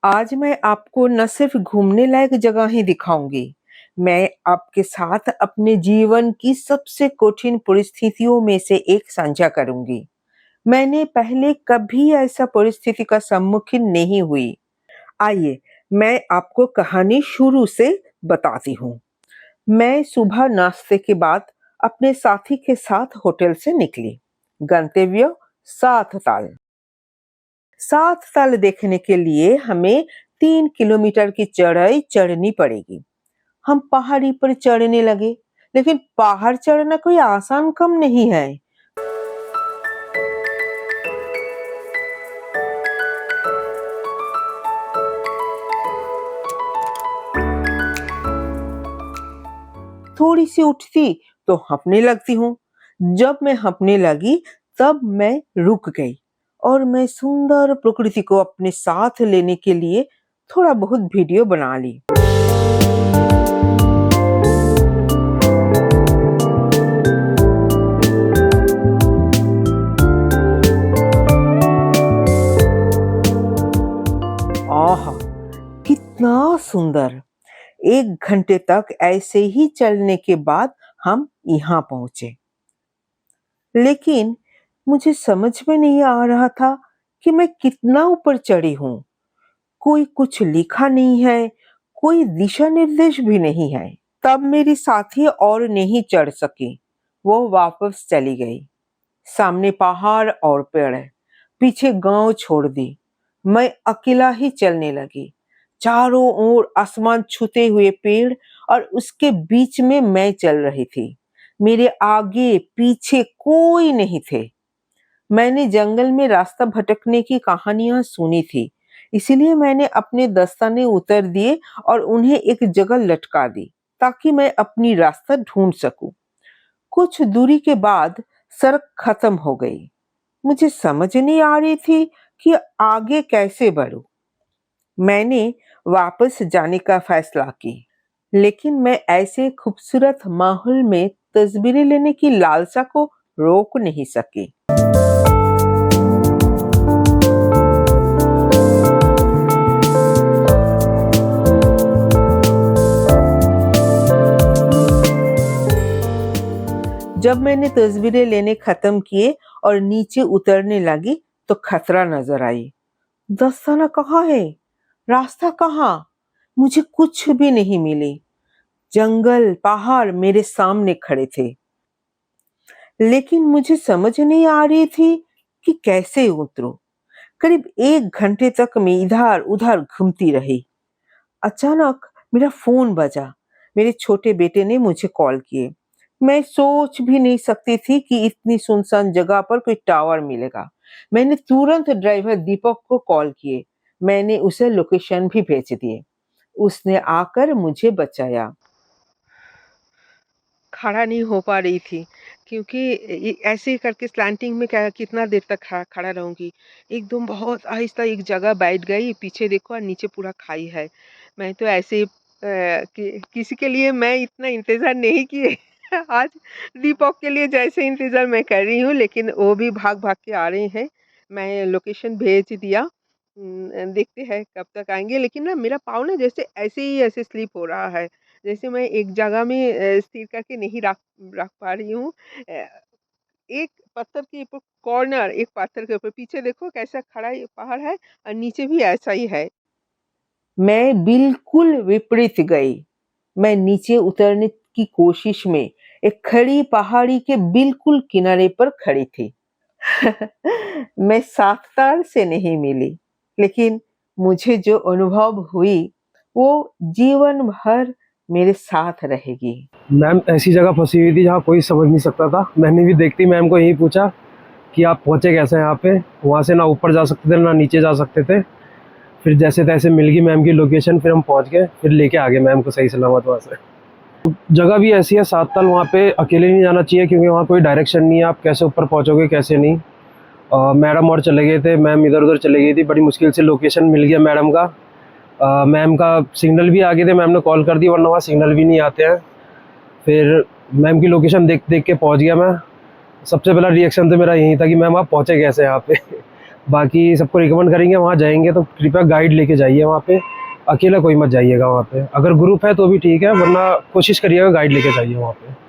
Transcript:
आज मैं आपको न सिर्फ घूमने लायक जगह ही दिखाऊंगी, मैं आपके साथ अपने जीवन की सबसे कठिन परिस्थितियों में से एक साझा करूंगी। मैंने पहले कभी ऐसा परिस्थिति का सम्मुखीन नहीं हुई। आइए, मैं आपको कहानी शुरू से बताती हूँ। मैं सुबह नाश्ते के बाद अपने साथी के साथ होटल से निकली। गंतव्य सात ताल। सात ताल देखने के लिए हमें 3 किलोमीटर की चढ़ाई चढ़नी पड़ेगी। हम पहाड़ी पर चढ़ने लगे, लेकिन पहाड़ चढ़ना कोई आसान काम नहीं है। थोड़ी सी उठती तो हंपने लगती हूँ। जब मैं हंपने लगी तब मैं रुक गई और मैं सुंदर प्रकृति को अपने साथ लेने के लिए थोड़ा बहुत वीडियो बना ली। आह, कितना सुंदर। 1 घंटे तक ऐसे ही चलने के बाद हम यहाँ पहुंचे। लेकिन मुझे समझ में नहीं आ रहा था कि मैं कितना ऊपर चढ़ी हूँ। कोई कुछ लिखा नहीं है, कोई दिशा निर्देश भी नहीं है। तब मेरी साथी और नहीं चढ़ सकी, वो वापस चली गई। सामने पहाड़ और पेड़ है, पीछे गांव छोड़ दी। मैं अकेला ही चलने लगी। चारों ओर आसमान छूते हुए पेड़ और उसके बीच में मैं चल रही थी। मेरे आगे पीछे कोई नहीं थे। मैंने जंगल में रास्ता भटकने की कहानियां सुनी थी, इसीलिए मैंने अपने दस्ताने उतार दिए और उन्हें एक जगह लटका दी ताकि मैं अपनी रास्ता ढूंढ सकूं। कुछ दूरी के बाद सड़क खत्म हो गई। मुझे समझ नहीं आ रही थी कि आगे कैसे बढ़ूं। मैंने वापस जाने का फैसला की, लेकिन मैं ऐसे खूबसूरत माहौल में तस्वीरें लेने की लालसा को रोक नहीं सकी। जब मैंने तस्वीरें लेने खत्म किए और नीचे उतरने लगी तो खतरा नजर आई। दस्ताना कहाँ है? रास्ता कहाँ? मुझे कुछ भी नहीं मिली। जंगल, पहाड़ मेरे सामने खड़े थे, लेकिन मुझे समझ नहीं आ रही थी कि कैसे उतरूं। करीब 1 घंटे तक मैं इधर उधर घूमती रही। अचानक मेरा फोन बजा। मेरे छोटे बेटे ने मुझे कॉल किए। मैं सोच भी नहीं सकती थी कि इतनी सुनसान जगह पर कोई टावर मिलेगा। मैंने तुरंत ड्राइवर दीपक को कॉल किए। मैंने उसे लोकेशन भी भेज दिए। उसने आकर मुझे बचाया। खड़ा नहीं हो पा रही थी, क्योंकि ऐसे ही करके स्लैंटिंग में क्या कितना देर तक खड़ा रहूंगी। एकदम बहुत आहिस्ता एक जगह बैठ गई। पीछे देखो और नीचे पूरा खाई है। मैं तो ऐसे ही किसी के लिए मैं इतना इंतजार नहीं किए। आज दीपक के लिए जैसे इंतजार मैं कर रही हूँ, लेकिन वो भी भाग भाग के आ रहे हैं। मैं लोकेशन भेज दिया। देखते हैं कब तक आएंगे। लेकिन ना मेरा पाँव ना जैसे ऐसे ही ऐसे स्लिप हो रहा है, जैसे मैं एक जगह में स्थिर करके नहीं रख रख पा रही हूँ। अ, एक पत्थर के ऊपर कॉर्नर, एक पत्थर के ऊपर पीछे देखो कैसा खड़ा ये पहाड़ है और नीचे भी ऐसा ही है। मैं बिल्कुल विपरीत गई। मैं नीचे उतरने की कोशिश में एक खड़ी पहाड़ी के बिल्कुल किनारे पर खड़ी थी। मैं साफ ताल से नहीं मिली, लेकिन मुझे जो अनुभव हुई वो जीवन भर मेरे साथ रहेगी। मैम ऐसी जगह फंसी हुई थी जहाँ कोई समझ नहीं सकता था। मैंने भी देखती मैम को यही पूछा कि आप पहुँचे कैसे यहाँ पे। वहाँ से ना ऊपर जा सकते थे ना नीचे जा सकते थे। फिर जैसे तैसे मिल गई मैम की लोकेशन, फिर हम पहुँच गए, फिर लेके आ गए मैम को सही सलामत वहाँ से। जगह भी ऐसी है सात ताल, वहाँ पे अकेले नहीं जाना चाहिए क्योंकि वहाँ कोई डायरेक्शन नहीं है, आप कैसे ऊपर पहुँचोगे कैसे नहीं। मैडम और चले गए थे, मैम इधर उधर चले गई थी, बड़ी मुश्किल से लोकेशन मिल गया मैडम का। मैम का सिग्नल भी आ गए थे, मैम ने कॉल कर दी, वरना वहाँ सिग्नल भी नहीं आते हैं। फिर मैम की लोकेशन देख देख के पहुंच गया मैं। सबसे पहला रिएक्शन तो मेरा यही था कि मैम आप पहुंचे कैसे यहाँ पे। बाकी सबको रिकमेंड करेंगे वहाँ जाएंगे तो कृपया गाइड लेके जाइए वहाँ पे, अकेला कोई मत जाइएगा वहाँ पे। अगर ग्रुप है तो भी ठीक है, वरना कोशिश करिएगा गाइड लेके जाइए वहाँ पे।